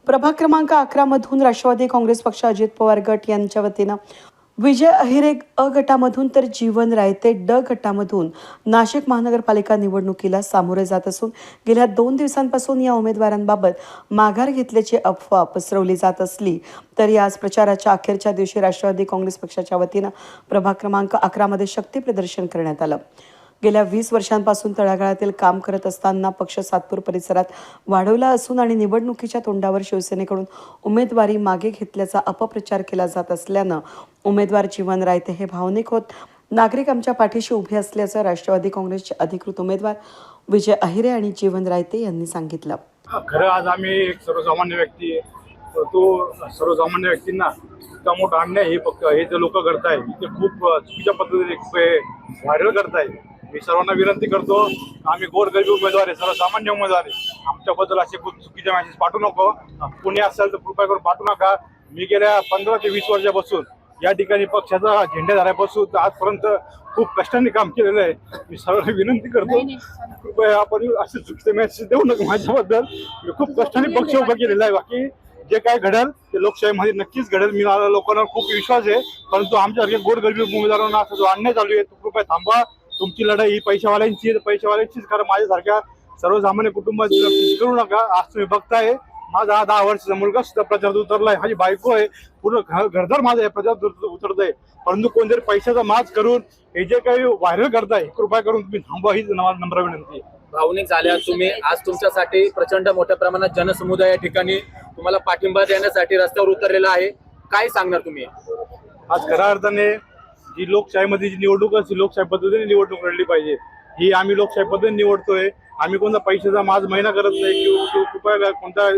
प्रभाग क्रमांक 11 मधून राष्ट्रवादी काँग्रेस पक्ष अजित पवार गट यांच्या वतीनं विजय अहिरे अ गटामधून तर जीवन रायते ड गटामधून नाशिक महानगरपालिका निवडणुकीला सामोरे जात असून गेल्या 2 दिवसांपासून या उमेदवारांबाबत माघार घेतल्याची अफवा पसरवली जात असली तरी आज प्रचाराच्या अखेरच्या दिवशी राष्ट्रवादी काँग्रेस पक्षाच्या वतीनं प्रभाग क्रमांक 11 मध्ये शक्ती प्रदर्शन करण्यात आलं। गेल्या 20 वर्षांपासून तळागाळातील काम करत असताना पक्ष सातपूर परिसरात वाढवला असून आणि निवडणुकीच्या तोंडावर शिवसेनेकडून उमेदवारी मागे घेतल्याचा अपप्रचार केला जात असल्यानं उमेदवार जीवन रायते हे भावनिक होत नागरिक आमच्या पाठीशी उभे असल्याचं राष्ट्रवादी काँग्रेसचे अधिकृत उमेदवार विजय अहिरे आणि जीवन रायते यांनी सांगितलं। खरं आज आम्ही एक सर्वसामान्य व्यक्ती आहे, तो सर्वसामान्य व्यक्तींना इतका मोठा अन्याय हे जे लोक करताय ते खूप चुकीच्या पद्धतीने व्हायरल करताय। मी सर्वांना विनंती करतो, आम्ही गोरगरीब उमेदवार आहे, सर्वसामान्य उमेदवार आहे, आमच्याबद्दल असे खूप चुकीचे मेसेज पाठवू नको। पुणे असेल तर कृपया करून पाठवू नका। मी गेल्या 15 ते 20 वर्षापासून या ठिकाणी पक्षाचा झेंडा धरल्यापासून आजपर्यंत खूप कष्टाने काम केलेलं आहे। मी सर्वांना विनंती करतो, कृपया आपण असे चुकीचे मेसेज देऊ नका माझ्याबद्दल। मी खूप कष्टाने पक्ष उभा केलेला आहे, बाकी जे काय घडेल ते लोकशाहीमध्ये नक्कीच घडेल। मी लोकांना खूप विश्वास आहे, परंतु आमच्यासारख्या गोरगरीब उमेदवारांना असा जो अन्याय चालू आहे तो कृपया थांबवा। तुमची लढाई ही पैशावाल्यांचीच, कारण माझ्यासारख्या सर्वसामान्य कुटुंबाची करू नका। आज तुम्ही बघताय माझा 10 वर्षाचा मुलगा सुद्धा प्रचारात उतरलाय, माझी बायको आहे, पूर्ण घरदार माझं प्रचारात उतरतंय, परंतु कोणतरी पैशाचा माज करून हे जे काही व्हायरल करताय कृपया करून तुम्ही थांबवा, हीच नम्र विनंती आहे। भावनिक झाल्या तुम्ही। आज तुमच्यासाठी प्रचंड मोठ्या प्रमाणात जनसमुदाय या ठिकाणी तुम्हाला पाठिंबा देण्यासाठी रस्त्यावर उतरलेला आहे, काय सांगणार तुम्ही? आज खऱ्या अर्थाने जी लोकशाहीमध्ये जी निवडणूक असते लोकशाही पद्धतीने निवडणूक लढली पाहिजे, ही आम्ही लोकशाही पद्धतीने निवडतोय। आम्ही कोणता पैशाचा माज महिना करत नाही किंवा कृपया कोणता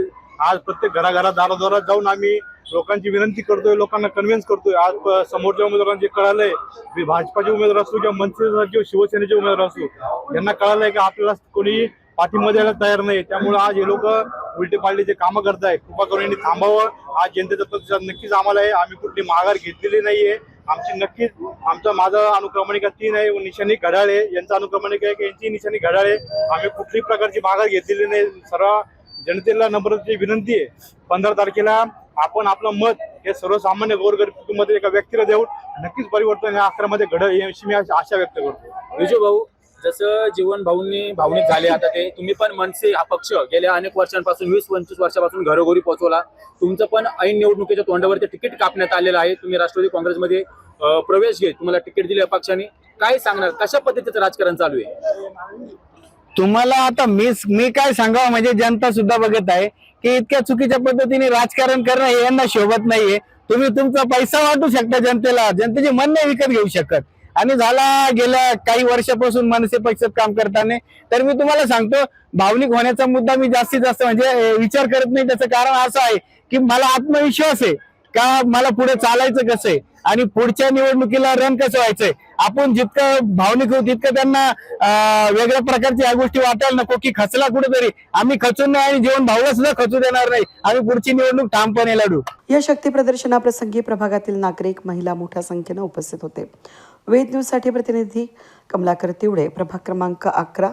आज प्रत्येक घराघरात दारादारात जाऊन आम्ही लोकांची विनंती करतोय, लोकांना कन्व्हिन्स करतोय। आज समोरच्या उमेदवारांचे कळालंय, भाजपाचे उमेदवार असो किंवा मनसेचे किंवा शिवसेनेचे उमेदवार असो, यांना कळालंय की आपल्याला कोणी पाठिंबा द्यायला तयार नाही, त्यामुळे आज हे लोक उलटे पालटे कामं करताय। कृपा करून यांनी थांबावं। आज जनतेचा प्रतिसाद नक्कीच आम्हाला आहे, आम्ही कुठली माघार घेतलेली नाहीये। आमची नक्कीच माझा अनुक्रमणिका 3 आहे, निशाणी घड्याळ आहे, यांचा अनुक्रमणिका आहे, यांची निशाणी घड्याळ आहे। आम्ही कुठलीही प्रकारची माघार घेतलेली नाही। सर्व जनतेला नम्रतेची विनंती आहे, 15 तारखेला आपण आपलं मत हे सर्वसामान्य गोरगरीब कुटुंबातील एका व्यक्तीला देऊन नक्कीच परिवर्तन या 11 मध्ये घडेल याची मी आशा व्यक्त करतो। विजय भाऊ, जसं जीवन भाऊंनी भावनिक झाले, आता ते तुम्ही पण मनसे हा पक्ष गेल्या अनेक वर्षांपासून 20-25 वर्षापासून घरोघरी पोहोचवला, तुमचं पण ऐन निवडणुकीच्या तोंडावरती तिकीट कापण्यात आलेलं आहे, तुम्ही राष्ट्रवादी काँग्रेसमध्ये प्रवेश घेत तुम्हाला तिकीट दिले पक्षाने, काय सांगणार, कशा पद्धतीचं राजकारण चालू आहे? तुम्हाला आता मी काय सांगावं, म्हणजे जनता सुद्धा बघत आहे की इतक्या चुकीच्या पद्धतीने राजकारण करणं हे यांना शोभत नाहीये। तुम्ही तुमचा पैसा वाटू शकता जनतेला, जनतेचे मन नाही विकत घेऊ शकत। आणि झाला गेल्या काही वर्षापासून मनसे पक्षात काम करताना, तर मी तुम्हाला सांगतो भावनिक होण्याचा मुद्दा मी जास्तीत जास्त म्हणजे विचार करत नाही। त्याचं कारण असं आहे की मला आत्मविश्वास आहे का मला पुढे चालायचं कसं आहे आणि पुढच्या निवडणुकीला रन कसं व्हायचंय। आपण जितकं भावनिक होऊ तितकं त्यांना वेगळ्या प्रकारच्या या गोष्टी वाटायला नको की खचला कुठेतरी, आम्ही खचून नाही आणि जीवन भाऊला सुद्धा खचू देणार नाही। आम्ही पुढची निवडणूक ठामपणे लढू। या शक्ती प्रदर्शनाप्रसंगी प्रभागातील नागरिक महिला मोठ्या संख्येने उपस्थित होते। वेद न्यूज साठी प्रतिनिधी कमलाकर तिवडे, प्रभाग क्रमांक 11।